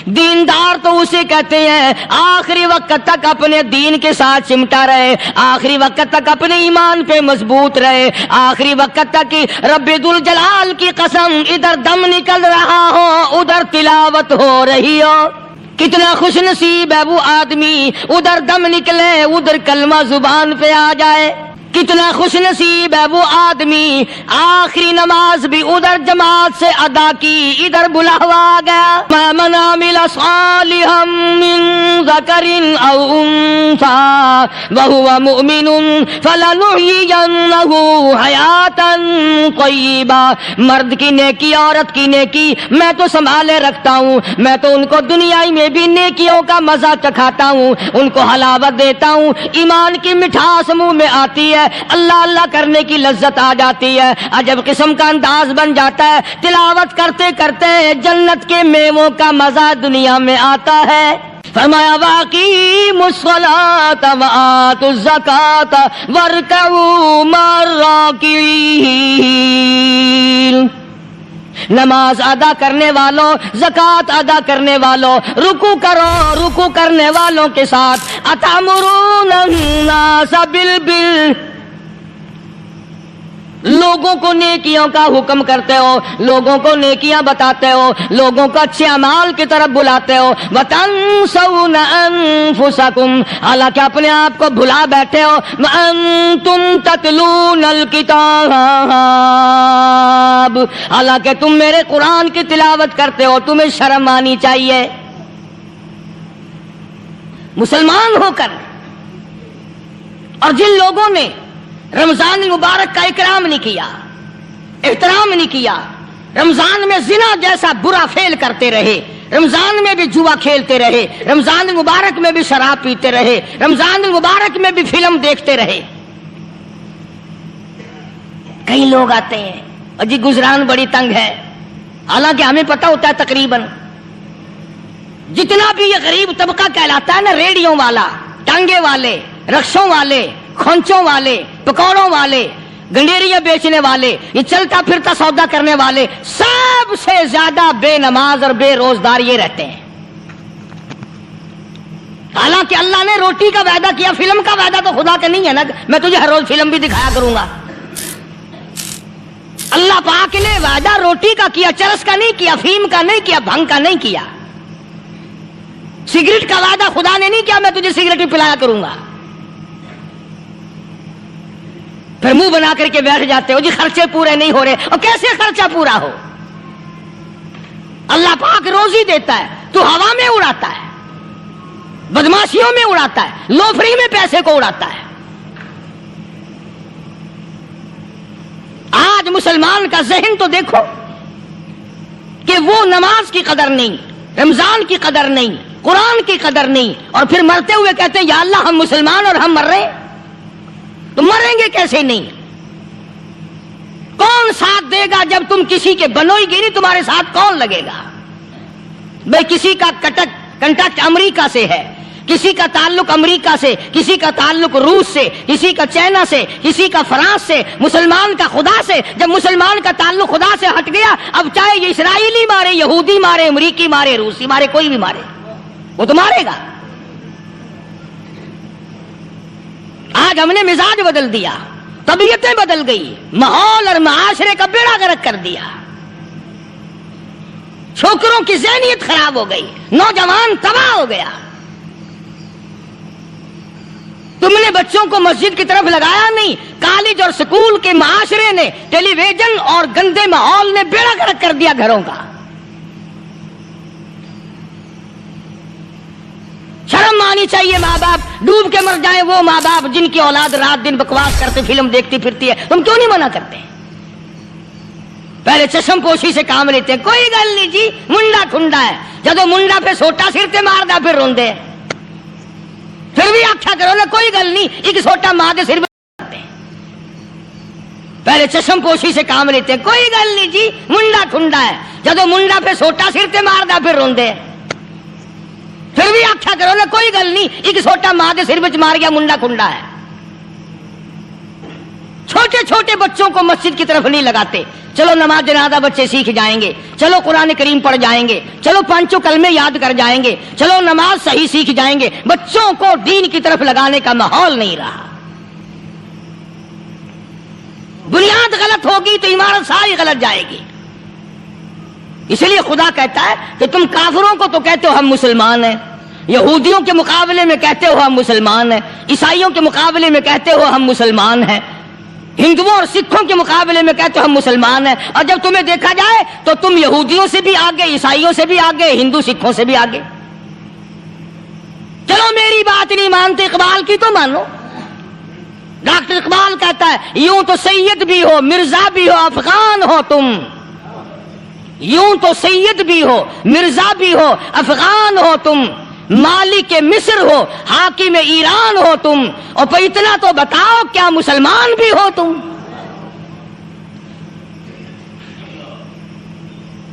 دیندار تو اسے کہتے ہیں آخری وقت تک اپنے دین کے ساتھ چمٹا رہے، آخری وقت تک اپنے ایمان پہ مضبوط رہے، آخری وقت تک رب ذوالجلال کی قسم ادھر دم نکل رہا ہو ادھر تلاوت ہو رہی ہو۔ کتنا خوش نصیب ہے وہ آدمی، ادھر دم نکلے ادھر کلمہ زبان پہ آ جائے۔ کتنا خوش نصیب ہے وہ آدمی، آخری نماز بھی ادھر جماعت سے ادا کی ادھر بلاوا آ گیا۔ من عمل صالحا من ذکر او انثى وهو مؤمن فلنحيينه حیاتا طیبہ۔ مرد کی نیکی عورت کی نیکی میں تو سنبھالے رکھتا ہوں، میں تو ان کو دنیا میں بھی نیکیوں کا مزہ چکھاتا ہوں، ان کو حلاوت دیتا ہوں، ایمان کی مٹھاس منہ میں آتی ہے، اللہ اللہ کرنے کی لذت آ جاتی ہے، عجب قسم کا انداز بن جاتا ہے، تلاوت کرتے کرتے جنت کے میووں کا مزہ دنیا میں آتا ہے۔ فرمایا وَأَقِیمُوا الصَّلَاةَ وَآتُوا الزَّکَاةَ وَارْکَعُوا مَعَ الرَّاکعِینَ۔ نماز ادا کرنے والوں، زکوٰۃ ادا کرنے والوں، رکوع کرو، رکوع کرنے والوں کے ساتھ۔ أَتَأْمُرُونَ النَّاسَ بِالْبِرِّ، لوگوں کو نیکیوں کا حکم کرتے ہو، لوگوں کو نیکیاں بتاتے ہو، لوگوں کو اچھے اعمال کی طرف بلاتے ہو۔ وَتَنْسَوْنَ أَنفُسَكُمْ، حالانکہ اپنے آپ کو بھلا بیٹھے ہو۔ وَأَنْتُمْ تَتْلُونَ الْكِتَابَ، حالانکہ تم میرے قرآن کی تلاوت کرتے ہو، تمہیں شرم آنی چاہیے۔ مسلمان ہو کر اور جن لوگوں نے رمضان المبارک کا اکرام نہیں کیا، احترام نہیں کیا، رمضان میں زنا جیسا برا فعل کرتے رہے، رمضان میں بھی جوا کھیلتے رہے، رمضان المبارک میں بھی شراب پیتے رہے، رمضان المبارک میں بھی فلم دیکھتے رہے۔ کئی لوگ آتے ہیں اور جی گزران بڑی تنگ ہے، حالانکہ ہمیں پتہ ہوتا ہے تقریباً جتنا بھی یہ غریب طبقہ کہلاتا ہے نا، ریڑیوں والا، ٹانگے والے، رکشوں والے، کھونچوں والے، پکوڑوں والے، گنڈیریاں بیچنے والے، یہ چلتا پھرتا سودا کرنے والے، سب سے زیادہ بے نماز اور بے روزدار یہ رہتے ہیں۔ حالانکہ اللہ نے روٹی کا وعدہ کیا، فلم کا وعدہ تو خدا کا نہیں ہے نا، میں تجھے ہر روز فلم بھی دکھایا کروں گا۔ اللہ پاک نے وعدہ روٹی کا کیا، چرس کا نہیں کیا، فیم کا نہیں کیا، بھنگ کا نہیں کیا۔ سگریٹ کا وعدہ خدا نے نہیں کیا میں تجھے سگریٹ بھی پلایا کروں گا۔ پھر منہ بنا کر کے بیٹھ جاتے ہو جی خرچے پورے نہیں ہو رہے، اور کیسے خرچہ پورا ہو؟ اللہ پاک روزی دیتا ہے، تو ہوا میں اڑاتا ہے، بدماشیوں میں اڑاتا ہے، لوفری میں پیسے کو اڑاتا ہے۔ آج مسلمان کا ذہن تو دیکھو کہ وہ نماز کی قدر نہیں، رمضان کی قدر نہیں، قرآن کی قدر نہیں، اور پھر مرتے ہوئے کہتے ہیں یا اللہ ہم مسلمان اور ہم مر رہے ہیں۔ تو مریں گے کیسے نہیں؟ کون ساتھ دے گا جب تم کسی کے بنوئی گیری، تمہارے ساتھ کون لگے گا؟ بھئی کسی کا کنٹیکٹ امریکہ سے ہے، کسی کا تعلق امریکہ سے، کسی کا تعلق روس سے، کسی کا چائنا سے، کسی کا فرانس سے، مسلمان کا خدا سے۔ جب مسلمان کا تعلق خدا سے ہٹ گیا، اب چاہے یہ اسرائیلی مارے، یہودی مارے، امریکی مارے، روسی مارے، کوئی بھی مارے، وہ تو مارے گا۔ آج ہم نے مزاج بدل دیا، طبیعتیں بدل گئی، ماحول اور معاشرے کا بیڑا غرق کر دیا، چھوکروں کی ذہنیت خراب ہو گئی، نوجوان تباہ ہو گیا۔ تم نے بچوں کو مسجد کی طرف لگایا نہیں، کالج اور سکول کے معاشرے نے، ٹیلی ویژن اور گندے ماحول نے بیڑا غرق کر دیا گھروں کا۔ شرم آنی چاہیے، ماں باپ ڈوب کے مر جائیں وہ ماں باپ جن کی اولاد رات دن بکواس کرتے فلم دیکھتی پھرتی ہے، تم کیوں نہیں منع کرتے؟ پہلے چشم پوشی سے کام لیتے ہیں، کوئی گل نہیں جی منڈا ٹھنڈا ہے، جدو منڈا پہ سوٹا سر تے مار دا پھر روندے، پھر بھی آکھا کرو نا کوئی گل نہیں، ایک سوٹا ماں دے سر پہ مارتے ہیں۔ پہلے چشم پوشی سے کام لیتے ہیں، کوئی گل نہیں جی منڈا ٹھنڈا ہے، جدو منڈا پہ سوٹا سر تے مار دا پھر روندے، پھر بھی آکھا کرو نا کوئی گل نہیں، ایک سوٹا ماں دے سر وچ مار گیا منڈا کھنڈا ہے۔ چھوٹے چھوٹے بچوں کو مسجد کی طرف نہیں لگاتے. چلو نماز جنازہ بچے سیکھ جائیں گے, چلو قرآن کریم پڑھ جائیں گے, چلو پانچوں کلمے یاد کر جائیں گے, چلو نماز صحیح سیکھ جائیں گے. بچوں کو دین کی طرف لگانے کا ماحول نہیں رہا. بنیاد غلط ہوگی تو عمارت ساری غلط جائے گی. اس لیے خدا کہتا ہے کہ تم کافروں کو تو کہتے ہو ہم مسلمان ہیں, یہودیوں کے مقابلے میں کہتے ہو ہم مسلمان ہیں, عیسائیوں کے مقابلے میں کہتے ہو ہم مسلمان ہیں, ہندوؤں اور سکھوں کے مقابلے میں کہتے ہو ہم مسلمان ہیں, اور جب تمہیں دیکھا جائے تو تم یہودیوں سے بھی آگے, عیسائیوں سے بھی آگے, ہندو سکھوں سے بھی آگے. چلو میری بات نہیں مانتے, اقبال کی تو مانو. ڈاکٹر اقبال کہتا ہے یوں تو سید بھی ہو, مرزا بھی ہو, افغان ہو تم. یوں تو سید بھی ہو, مرزا بھی ہو, افغان ہو تم, مالک مصر ہو, حاکم ایران ہو تم, اور پھر اتنا تو بتاؤ کیا مسلمان بھی ہو تم؟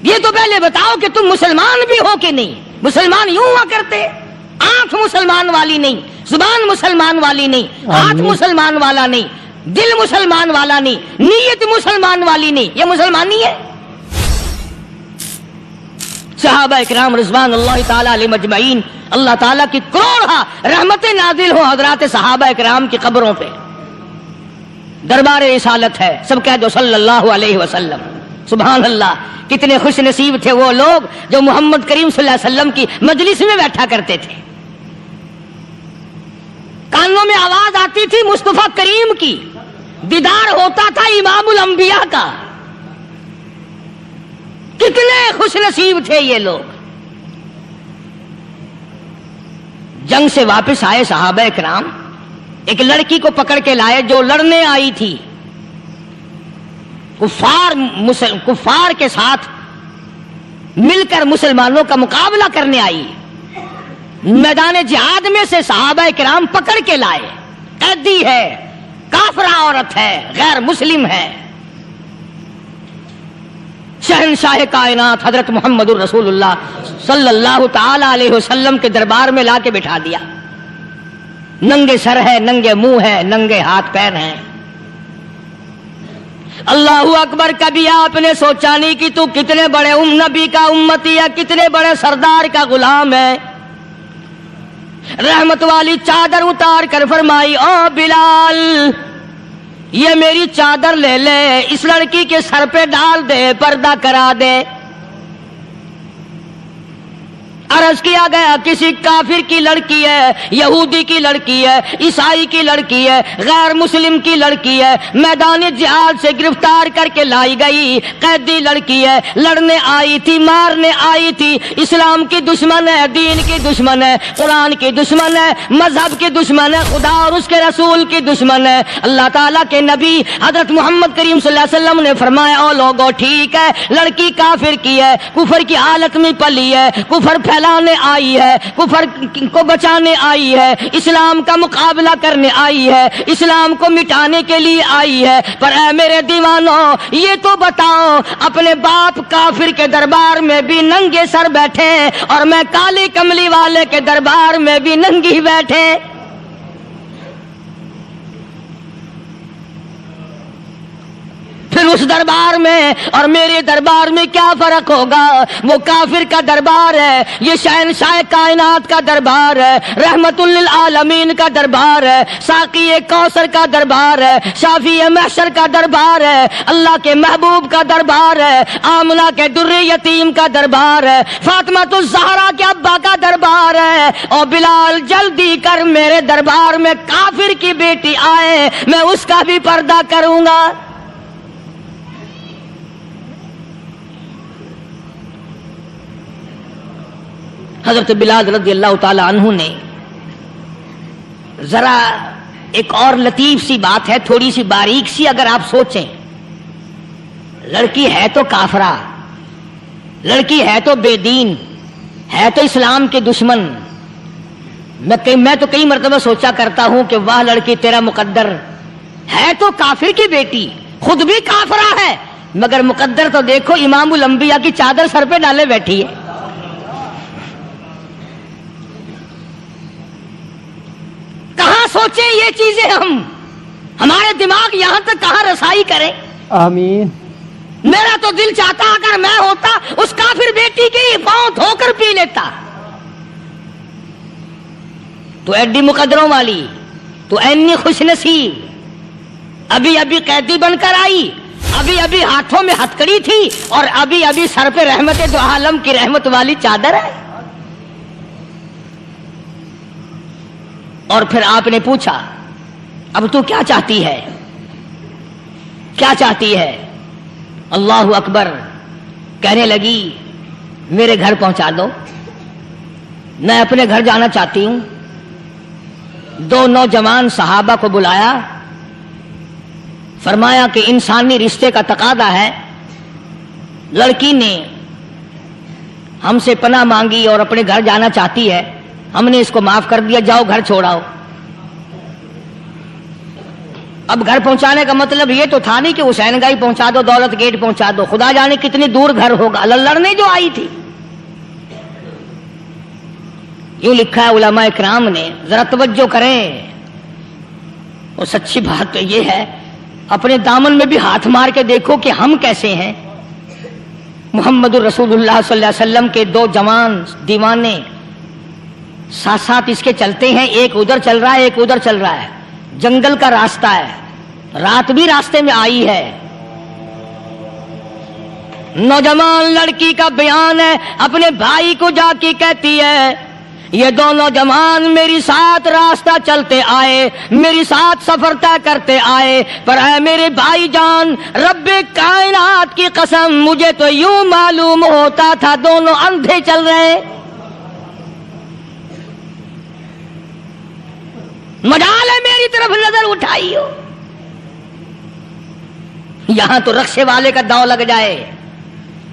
یہ تو پہلے بتاؤ کہ تم مسلمان بھی ہو کہ نہیں. مسلمان یوں ہوا کرتے, آنکھ مسلمان والی نہیں, زبان مسلمان والی نہیں, ہاتھ مسلمان والا نہیں, دل مسلمان والا نہیں, نیت مسلمان والی نہیں. یہ مسلمان نہیں ہے. صحابہ اکرام رضوان اللہ تعالی علیہ مجمعین, اللہ تعالیٰ کی کروڑ رحمت نازل ہو حضرات صحابہ اکرام کی قبروں پہ. دربار رسالت ہے, سب کہہ دو صلی اللہ علیہ وسلم. سبحان اللہ, کتنے خوش نصیب تھے وہ لوگ جو محمد کریم صلی اللہ علیہ وسلم کی مجلس میں بیٹھا کرتے تھے. کانوں میں آواز آتی تھی مصطفیٰ کریم کی, دیدار ہوتا تھا امام الانبیاء کا. کتنے خوش نصیب تھے یہ لوگ. جنگ سے واپس آئے صحابہ اکرام, ایک لڑکی کو پکڑ کے لائے جو لڑنے آئی تھی, کفار کے ساتھ مل کر مسلمانوں کا مقابلہ کرنے آئی. میدان جہاد میں سے صحابہ کرام پکڑ کے لائے. قیدی ہے, کافرہ عورت ہے, غیر مسلم ہے. شہنشاہ کائنات حضرت محمد الرسول اللہ صلی اللہ تعالی علیہ وسلم کے دربار میں لا کے بٹھا دیا. ننگے سر ہے, ننگے منہ ہے, ننگے ہاتھ پیر ہیں. اللہ اکبر. کبھی آپ نے سوچا نہیں کہ تو کتنے بڑے نبی کا امتی ہے, کتنے بڑے سردار کا غلام ہے. رحمت والی چادر اتار کر فرمائی او بلال, یہ میری چادر لے لے, اس لڑکی کے سر پہ ڈال دے, پردہ کرا دے. عرض کیا گیا کسی کافر کی لڑکی ہے, یہودی کی لڑکی ہے, عیسائی کی لڑکی ہے, غیر مسلم کی لڑکی ہے, میدان جہاد سے گرفتار کر کے لائی گئی, قیدی لڑکی ہے, لڑنے آئی تھی, مارنے آئی تھی, اسلام کی دشمن ہے, دین کی دشمن ہے, قرآن کی دشمن ہے, مذہب کی دشمن ہے, خدا اور اس کے رسول کی دشمن ہے. اللہ تعالیٰ کے نبی حضرت محمد کریم صلی اللہ علیہ وسلم نے فرمایا او لوگو ٹھیک ہے, لڑکی کافر کی ہے, کفر کی حالت میں پلی ہے, کفر پھیلانے آئی ہے, کفر کو بچانے آئی ہے, اسلام کا مقابلہ کرنے آئی ہے, اسلام کو مٹانے کے لیے آئی ہے, پر اے میرے دیوانوں یہ تو بتاؤ اپنے باپ کافر کے دربار میں بھی ننگے سر بیٹھے اور میں کالی کملی والے کے دربار میں بھی ننگی بیٹھے. پھر اس دربار میں اور میرے دربار میں کیا فرق ہوگا؟ وہ کافر کا دربار ہے, یہ شہنشاہ کائنات کا دربار ہے, رحمت للعالمین کا دربار ہے, ساقی کوثر کا دربار ہے, شافی محشر کا دربار ہے, اللہ کے محبوب کا دربار ہے, آمنہ کے در یتیم کا دربار ہے, فاطمہ الزہرا کے ابا کا دربار ہے. اور بلال جلدی کر, میرے دربار میں کافر کی بیٹی آئے, میں اس کا بھی پردہ کروں گا. حضرت بلال رضی اللہ تعالی عنہ نے ذرا ایک اور لطیف سی بات ہے, تھوڑی سی باریک سی, اگر آپ سوچیں, لڑکی ہے تو کافرہ, لڑکی ہے تو بے دین, ہے تو اسلام کے دشمن. میں تو کئی مرتبہ سوچا کرتا ہوں کہ واہ لڑکی تیرا مقدر, ہے تو کافر کی بیٹی, خود بھی کافرہ ہے, مگر مقدر تو دیکھو امام الانبیاء کی چادر سر پہ ڈالے بیٹھی ہے. کہاں سوچیں یہ چیزیں ہم؟ ہمارے دماغ یہاں تک کہاں رسائی کرے. آمین. میرا تو دل چاہتا اگر میں ہوتا اس کافر بیٹی کی پاؤں دھو کر پی لیتا. تو ایڈی مقدروں والی, تو اینی خوش نصیب, ابھی ابھی قیدی بن کر آئی, ابھی ابھی ہاتھوں میں ہتکڑی تھی, اور ابھی ابھی سر پہ رحمت دو عالم کی رحمت والی چادر ہے. اور پھر آپ نے پوچھا اب تو کیا چاہتی ہے, کیا چاہتی ہے؟ اللہ اکبر. کہنے لگی میرے گھر پہنچا دو, میں اپنے گھر جانا چاہتی ہوں. دو نوجوان صحابہ کو بلایا, فرمایا کہ انسانی رشتے کا تقاضا ہے, لڑکی نے ہم سے پناہ مانگی اور اپنے گھر جانا چاہتی ہے, ہم نے اس کو معاف کر دیا, جاؤ گھر چھوڑاؤ. اب گھر پہنچانے کا مطلب یہ تو تھا نہیں کہ حسین گائی پہنچا دو, دولت گیٹ پہنچا دو, خدا جانے کتنی دور گھر ہوگا, لڑنے جو آئی تھی. یوں لکھا ہے علماء اکرام نے, ذرا توجہ کریں. اور سچی بات تو یہ ہے, اپنے دامن میں بھی ہاتھ مار کے دیکھو کہ ہم کیسے ہیں. محمد الرسول اللہ صلی اللہ علیہ وسلم کے دو جوان دیوانے ساتھ ساتھ اس کے چلتے ہیں, ایک ادھر چل رہا ہے ایک ادھر چل رہا ہے. جنگل کا راستہ ہے, رات بھی راستے میں آئی ہے. نوجوان لڑکی کا بیان ہے, اپنے بھائی کو جا کے کہتی ہے یہ دونوں جوان میری ساتھ راستہ چلتے آئے, میری ساتھ سفر طے کرتے آئے, پر اے میرے بھائی جان, رب کائنات کی قسم مجھے تو یوں معلوم ہوتا تھا دونوں اندھے چل رہے. مجال ہے میری طرف نظر اٹھائی ہو. یہاں تو رکشے والے کا داؤ لگ جائے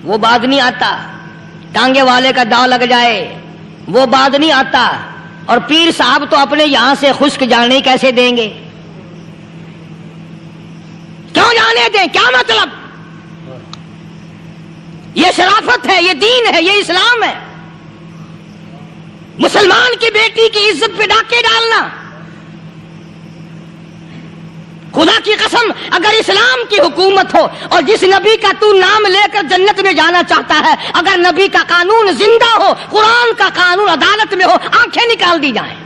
وہ بات نہیں آتا, ٹانگے والے کا داؤ لگ جائے وہ بات نہیں آتا, اور پیر صاحب تو اپنے یہاں سے خشک جانے کیسے دیں گے؟ کیوں جانے دیں, کیا مطلب؟ یہ شرافت ہے, یہ دین ہے, یہ اسلام ہے. مسلمان کی بیٹی کی عزت پہ ڈاکے ڈالنا, خدا کی قسم اگر اسلام کی حکومت ہو اور جس نبی کا تو نام لے کر جنت میں جانا چاہتا ہے, اگر نبی کا قانون زندہ ہو, قرآن کا قانون عدالت میں ہو, آنکھیں نکال دی جائیں.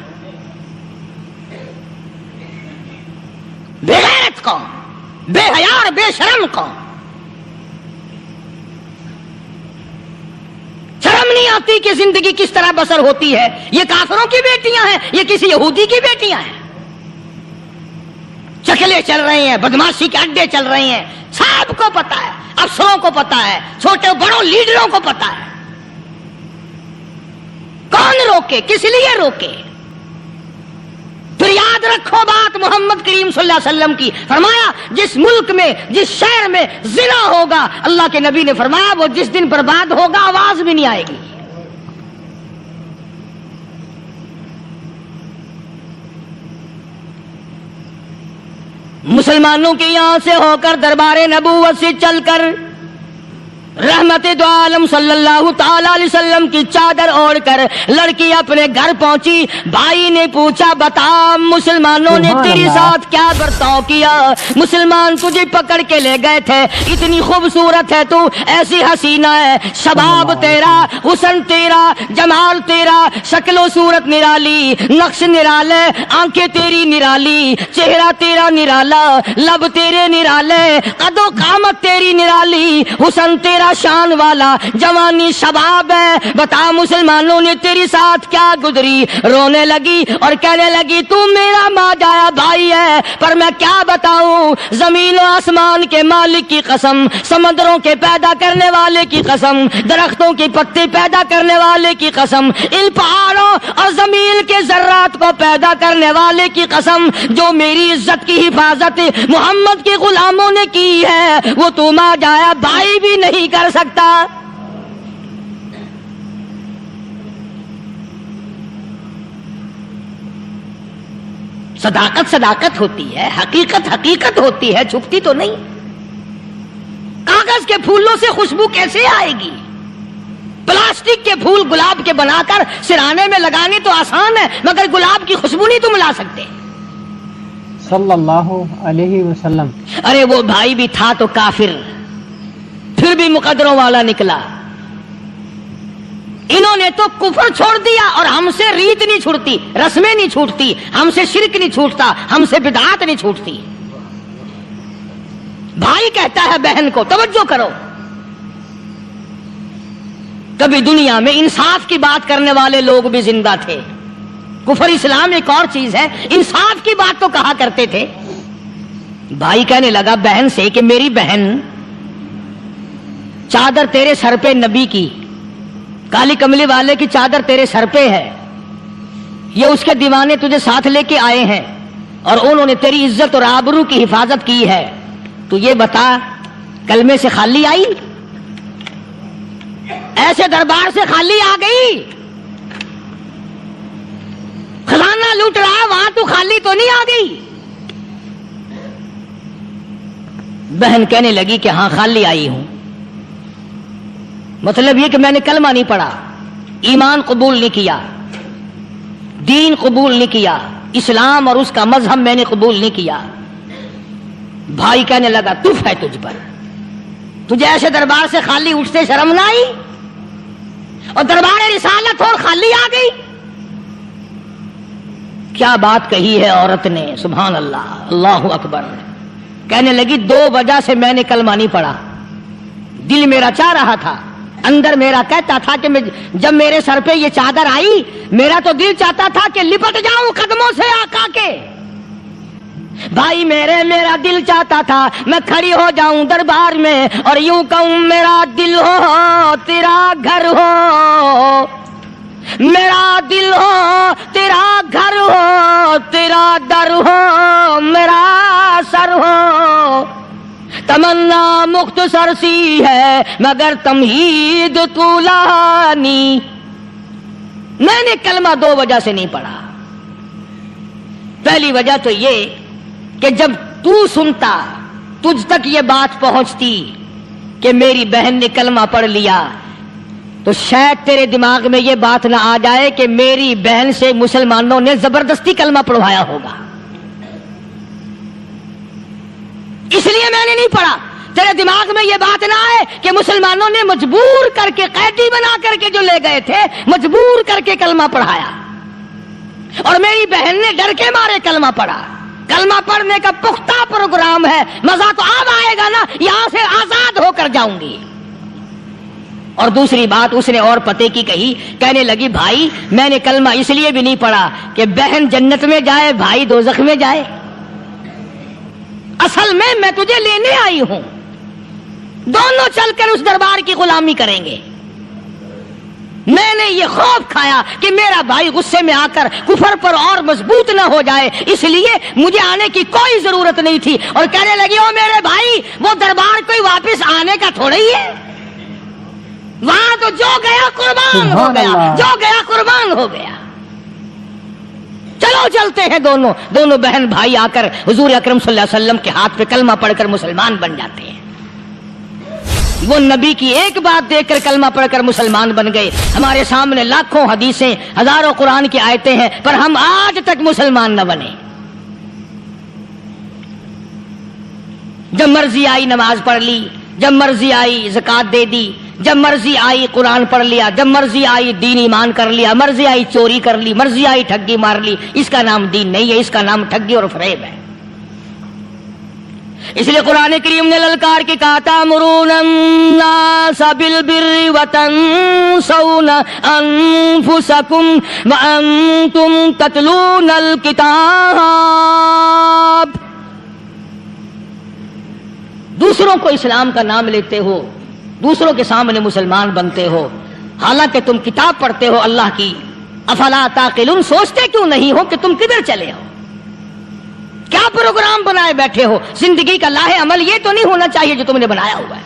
بے غیرت قوم, بے حیا اور بے شرم قوم, شرم نہیں آتی کہ زندگی کس طرح بسر ہوتی ہے. یہ کافروں کی بیٹیاں ہیں, یہ کسی یہودی کی بیٹیاں ہیں. چکلے چل رہے ہیں, بدماشی کے اڈے چل رہے ہیں, سب کو پتا ہے, افسروں کو پتا ہے, چھوٹے بڑوں لیڈروں کو پتا ہے. کون روکے, کس لیے روکے؟ پھر یاد رکھو بات محمد کریم صلی اللہ علیہ وسلم کی, فرمایا جس ملک میں جس شہر میں زنا ہوگا, اللہ کے نبی نے فرمایا وہ جس دن برباد ہوگا آواز بھی نہیں آئے گی. مسلمانوں کے یہاں سے ہو کر دربار نبوت سے چل کر رحمت دو عالم صلی اللہ تعالی علیہ وسلم کی چادر اوڑھ کر لڑکی اپنے گھر پہنچی. بھائی نے پوچھا بتا مسلمانوں نے تیری ساتھ کیا برتاؤ کیا؟ مسلمان تجھے پکڑ کے لے گئے تھے, اتنی خوبصورت ہے تو, ایسی حسینہ ہے, شباب تیرا, حسن تیرا, جمال تیرا, شکل و صورت نرالی, نقش نرالے, آنکھیں تیری نرالی, چہرہ تیرا نرالا, لب تیرے نرالے, قد و قامت تیری نرالی, حسن تیرا شان والا, جوانی شباب ہے, بتا مسلمانوں نے تیری ساتھ کیا گزری؟ رونے لگی اور کہنے لگی تو میرا ماں جایا بھائی ہے, پر میں کیا بتاؤں, زمین و آسمان کے مالک کی قسم, سمندروں کے پیدا کرنے والے کی قسم, درختوں کے پتے پیدا کرنے والے کی قسم, ان پہاڑوں اور زمین کے ذرات کو پیدا کرنے والے کی قسم, جو میری عزت کی حفاظت محمد کے غلاموں نے کی ہے, وہ تو ماں جایا بھائی بھی نہیں کر سکتا. صداقت صداقت ہوتی ہے, حقیقت حقیقت ہوتی ہے, چھپتی تو نہیں. کاغذ کے پھولوں سے خوشبو کیسے آئے گی؟ پلاسٹک کے پھول گلاب کے بنا کر سرانے میں لگانے تو آسان ہے, مگر گلاب کی خوشبو نہیں تم لا سکتے. صلی اللہ علیہ وسلم. ارے وہ بھائی بھی تھا تو کافر، پھر بھی مقدروں والا نکلا. انہوں نے تو کفر چھوڑ دیا، اور ہم سے ریت نہیں چھوٹتی، رسمیں نہیں چھوٹتی، ہم سے شرک نہیں چھوٹتا، ہم سے بدعات نہیں چھوٹتی. بھائی کہتا ہے بہن کو، توجہ کرو. کبھی دنیا میں انصاف کی بات کرنے والے لوگ بھی زندہ تھے. کفر اسلام ایک اور چیز ہے، انصاف کی بات تو کہا کرتے تھے. بھائی کہنے لگا بہن سے کہ میری بہن، چادر تیرے سر پہ نبی کی، کالی کملی والے کی چادر تیرے سر پہ ہے، یہ اس کے دیوانے تجھے ساتھ لے کے آئے ہیں اور انہوں نے تیری عزت اور آبرو کی حفاظت کی ہے. تو یہ بتا کلمے سے خالی آئی؟ ایسے دربار سے خالی آ گئی؟ خزانہ لوٹ رہا ہے وہاں تو خالی تو نہیں آ گئی؟ بہن کہنے لگی کہ ہاں خالی آئی ہوں. مطلب یہ کہ میں نے کلمہ نہیں پڑھا، ایمان قبول نہیں کیا، دین قبول نہیں کیا، اسلام اور اس کا مذہب میں نے قبول نہیں کیا. بھائی کہنے لگا تف ہے تجھ پر، تجھے ایسے دربار سے خالی اٹھتے شرم نہ آئی؟ اور دربار رسالت اور خالی آ گئی. کیا بات کہی ہے عورت نے، سبحان اللہ، اللہ اکبر. کہنے لگی 2 وجہ سے میں نے کلمہ نہیں پڑھا. دل میرا چاہ رہا تھا، اندر میرا کہتا تھا کہ جب میرے سر پہ یہ چادر آئی، میرا تو دل چاہتا تھا کہ لپٹ جاؤں قدموں سے آقا کے. بھائی میرا دل چاہتا تھا میں کھڑی ہو جاؤں دربار میں اور یوں کہوں میرا دل ہو تیرا گھر ہو، میرا دل ہو تیرا گھر ہو، تیرا در ہو میرا سر ہو. تمنا مختصر سی ہے مگر تمہید طولانی. میں نے کلمہ 2 وجہ سے نہیں پڑھا. پہلی وجہ تو یہ کہ جب تو سنتا، تجھ تک یہ بات پہنچتی کہ میری بہن نے کلمہ پڑھ لیا، تو شاید تیرے دماغ میں یہ بات نہ آ جائے کہ میری بہن سے مسلمانوں نے زبردستی کلمہ پڑھوایا ہوگا. اس لیے میں نے نہیں پڑھا. تیرے دماغ میں یہ بات نہ آئے کہ مسلمانوں نے مجبور کر کے، قیدی بنا کر کے جو لے گئے تھے، مجبور کر کے کلمہ پڑھایا، اور میری بہن نے ڈر کے مارے کلمہ پڑھا. کلمہ پڑھنے کا پختہ پروگرام ہے. مزہ تو اب آئے گا نا، یہاں سے آزاد ہو کر جاؤں گی. اور دوسری بات اس نے اور پتے کی کہی. کہنے لگی بھائی میں نے کلمہ اس لیے بھی نہیں پڑھا کہ بہن جنت میں جائے بھائی دوزخ میں جائے. اصل میں تجھے لینے آئی ہوں، دونوں چل کر اس دربار کی غلامی کریں گے. میں نے یہ خوف کھایا کہ میرا بھائی غصے میں آ کر کفر پر اور مضبوط نہ ہو جائے، اس لیے مجھے آنے کی کوئی ضرورت نہیں تھی. اور کہنے لگی او میرے بھائی، وہ دربار کوئی واپس آنے کا تھوڑا ہی ہے، وہاں تو جو گیا قربان ہو گیا، جو گیا قربان ہو گیا. چلو چلتے ہیں. دونوں بہن بھائی آ کر حضور اکرم صلی اللہ علیہ وسلم کے ہاتھ پہ کلمہ پڑھ کر مسلمان بن جاتے ہیں. وہ نبی کی ایک بات دیکھ کر کلمہ پڑھ کر مسلمان بن گئے. ہمارے سامنے لاکھوں حدیثیں، ہزاروں قرآن کی آیتیں ہیں، پر ہم آج تک مسلمان نہ بنے. جب مرضی آئی نماز پڑھ لی، جب مرضی آئی زکوٰۃ دے دی، جب مرضی آئی قرآن پڑھ لیا، جب مرضی آئی دین ایمان کر لیا، مرضی آئی چوری کر لی، مرضی آئی ٹھگی مار لی. اس کا نام دین نہیں ہے، اس کا نام ٹھگی اور فریب ہے. اس لیے قرآن کریم نے للکار کے کہا تأمرون الناس بالبر وتنسون انفسکم وانتم تتلون الکتاب. دوسروں کو اسلام کا نام لیتے ہو، دوسروں کے سامنے مسلمان بنتے ہو، حالانکہ تم کتاب پڑھتے ہو اللہ کی. افلا تعقلون، سوچتے کیوں نہیں ہو کہ تم کدھر چلے ہو؟ کیا پروگرام بنائے بیٹھے ہو؟ زندگی کا لاہ عمل یہ تو نہیں ہونا چاہیے جو تم نے بنایا ہوا ہے.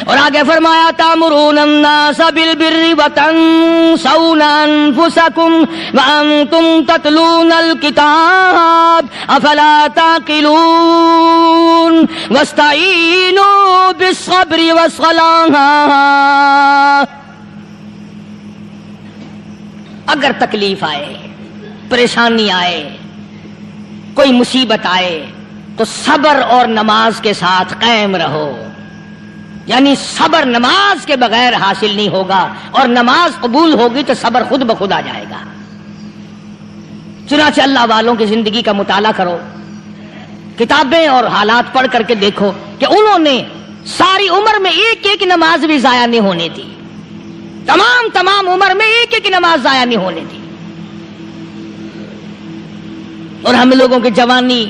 اور آگے فرمایا تأمرون الناس بالبر وتنسون انفسکم وانتم تتلون الکتاب افلا تعقلون واستعینوا بالصبر والصلاة. اگر تکلیف آئے، پریشانی آئے، کوئی مصیبت آئے تو صبر اور نماز کے ساتھ قائم رہو، یعنی صبر نماز کے بغیر حاصل نہیں ہوگا، اور نماز قبول ہوگی تو صبر خود بخود آ جائے گا۔ چنانچہ اللہ والوں کی زندگی کا مطالعہ کرو، کتابیں اور حالات پڑھ کر کے دیکھو کہ انہوں نے ساری عمر میں ایک ایک نماز بھی ضائع نہیں ہونے دی، تمام عمر میں ایک ایک نماز ضائع نہیں ہونے دی۔ اور ہم لوگوں کی جوانی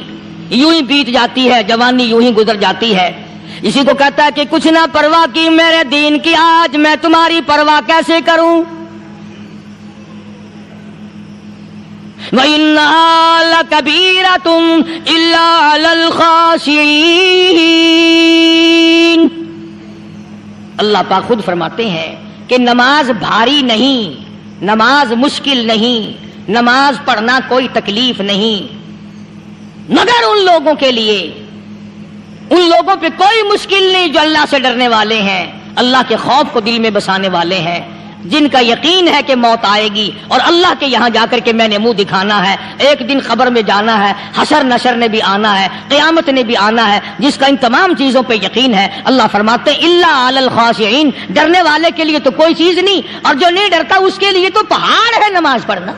یوں ہی بیت جاتی ہے، جوانی یوں ہی گزر جاتی ہے۔ اسی کو کہتا ہے کہ کچھ نہ پرواہ کی میرے دین کی، آج میں تمہاری پرواہ کیسے کروں؟ وَإِنَّهَا لَكَبِيرَةٌ إِلَّا عَلَى الْخَاشِعِينَ۔ اللہ پاک خود فرماتے ہیں کہ نماز بھاری نہیں، نماز مشکل نہیں، نماز پڑھنا کوئی تکلیف نہیں، مگر ان لوگوں کے لیے، ان لوگوں پہ کوئی مشکل نہیں جو اللہ سے ڈرنے والے ہیں، اللہ کے خوف کو دل میں بسانے والے ہیں، جن کا یقین ہے کہ موت آئے گی اور اللہ کے یہاں جا کر کے میں نے منہ دکھانا ہے، ایک دن خبر میں جانا ہے، حشر نشر نے بھی آنا ہے، قیامت نے بھی آنا ہے، جس کا ان تمام چیزوں پہ یقین ہے۔ اللہ فرماتے ہیں الا علی الخاشعین، ڈرنے والے کے لیے تو کوئی چیز نہیں، اور جو نہیں ڈرتا اس کے لیے تو پہاڑ ہے نماز پڑھنا۔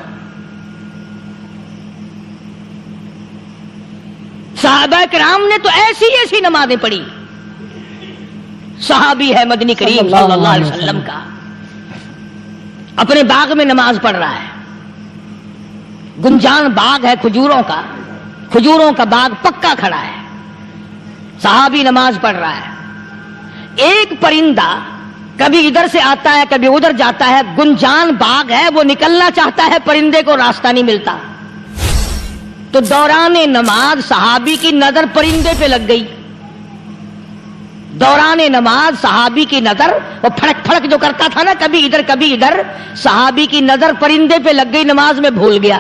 صحابہ کرام نے تو ایسی ایسی نمازیں پڑھی۔ صحابی ہے مدنی کریم صلی اللہ علیہ وسلم کا، اپنے باغ میں نماز پڑھ رہا ہے، گنجان باغ ہے کھجوروں کا، کھجوروں کا باغ پکا کھڑا ہے، صحابی نماز پڑھ رہا ہے۔ ایک پرندہ کبھی ادھر سے آتا ہے کبھی ادھر جاتا ہے، گنجان باغ ہے، وہ نکلنا چاہتا ہے، پرندے کو راستہ نہیں ملتا، تو دوران نماز صحابی کی نظر پرندے پہ لگ گئی۔ دوران نماز صحابی کی نظر، وہ پھڑک پھڑک جو کرتا تھا نا، کبھی ادھر کبھی ادھر، صحابی کی نظر پرندے پہ لگ گئی، نماز میں بھول گیا۔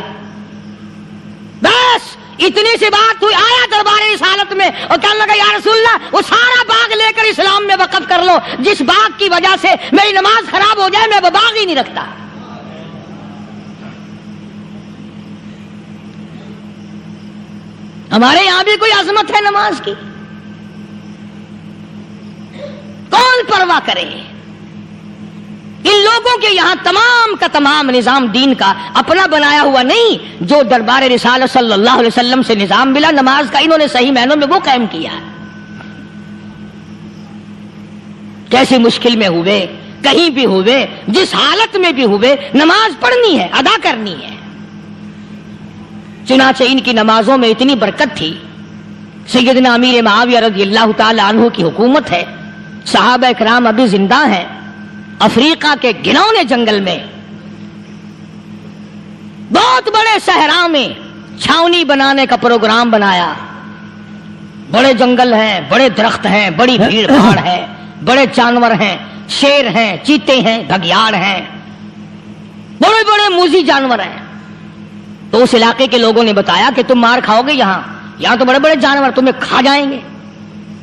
بس اتنی سی بات ہوئی، آیا دربار رسالت میں اور کہنے لگا یا رسول اللہ وہ سارا باغ لے کر اسلام میں وقف کر لو، جس باغ کی وجہ سے میری نماز خراب ہو جائے میں وہ باغ ہی نہیں رکھتا۔ ہمارے یہاں بھی کوئی عظمت ہے نماز کی؟ کون پرواہ کرے؟ ان لوگوں کے یہاں تمام کا تمام نظام دین کا اپنا بنایا ہوا نہیں، جو دربار رسالت صلی اللہ علیہ وسلم سے نظام ملا نماز کا، انہوں نے صحیح معنوں میں وہ قائم کیا۔ کیسی مشکل میں ہوئے، کہیں بھی ہوئے، جس حالت میں بھی ہوئے، نماز پڑھنی ہے، ادا کرنی ہے۔ چنانچہ ان کی نمازوں میں اتنی برکت تھی، سیدنا امیر معاویہ رضی اللہ تعالی عنہ کی حکومت ہے، صحابہ اکرام ابھی زندہ ہیں، افریقہ کے گھنونے جنگل میں، بہت بڑے صحرا میں چھاونی بنانے کا پروگرام بنایا، بڑے جنگل ہیں، بڑے درخت ہیں، بڑی بھیڑ بھاڑ ہے، بڑے جانور ہیں، شیر ہیں، چیتے ہیں، گھگیاڑ ہیں، بڑے بڑے موذی جانور ہیں۔ تو اس علاقے کے لوگوں نے بتایا کہ تم مار کھاؤ گے، یہاں تو بڑے بڑے جانور تمہیں کھا جائیں گے،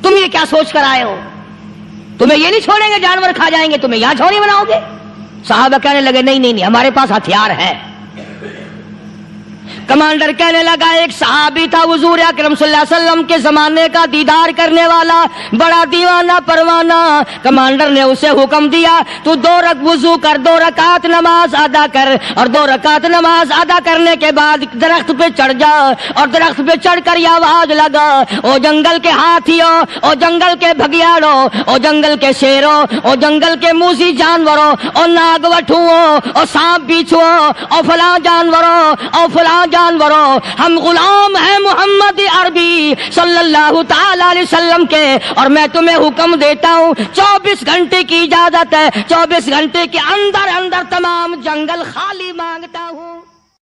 تم یہ کیا سوچ کر آئے ہو؟ تمہیں یہ نہیں چھوڑیں گے، جانور کھا جائیں گے، تمہیں یہاں چھوڑی بناؤ گے؟ صحابہ کہنے لگے نہیں، ہمارے پاس ہتھیار ہے۔ کمانڈر کہنے لگا، ایک صحابی تھا حضور اکرم صلی اللہ علیہ وسلم کے زمانے کا دیدار کرنے والا، بڑا دیوانہ پروانہ، کمانڈر نے اسے حکم دیا تو 2 وضو کر، 2 رکعت نماز ادا کر، اور 2 رکعت نماز ادا کرنے کے بعد درخت پہ چڑھ جا، اور درخت پہ چڑھ کر یہ آواز لگا، او جنگل کے ہاتھیوں، او جنگل کے بھگیاڑوں، او جنگل کے شیروں، او جنگل کے موذی جانوروں، او ناگ وٹھوؤں، او سانپ بیچھوؤں، او فلاں جانوروں، او فلاں جانوروں، ہم غلام ہیں محمد عربی صلی اللہ تعالی علیہ وسلم کے، اور میں تمہیں حکم دیتا ہوں 24 گھنٹے کی اجازت ہے، 24 گھنٹے کے اندر تمام جنگل خالی مانگتا ہوں۔